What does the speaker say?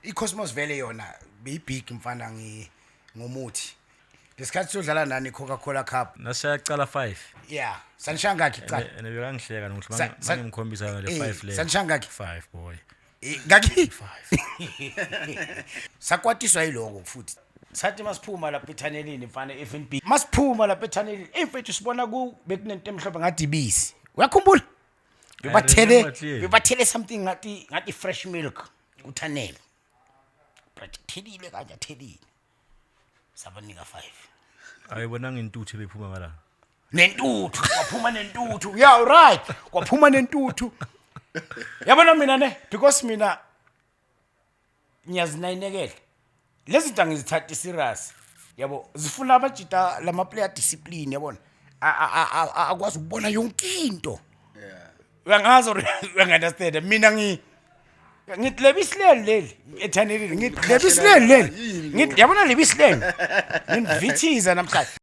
iCosmos vele yona beyibig mfana ngomuthi lesikhathi sodlala nani Coca-Cola Cup nasiyacala 5 yeah sanishangaki cha ene bekangihleka ngokuthi mangimkhombisa le 5 le sanishangaki 5 boy ngaki sakwatiswa yiloko futhi sathi masiphuma lapha ethanelini mfana FNB masiphuma lapha ethanelini emfethu sibona ku bekunento emhlophe ngathi ibisi uyakhumbula bebathele something ngathi fresh milk uthanele but thelile kanje thelile sabanika 5 ayibonanga intuthu bephuma ngala nentuthu kwaphuma nentuthu yeah right kwaphuma nentuthu yabona mina ne because mina ngiyazinayinekela lezi zinto ngizithatha serious yabo zifuna abajita lama player discipline yabona akwazi ukubona yonke into uyangazi uyangunderstand mina ngithi lebisileli leli ethanelile ngithi lebisileli leli ngithi yabona lebisileli ngivithiza namhlanje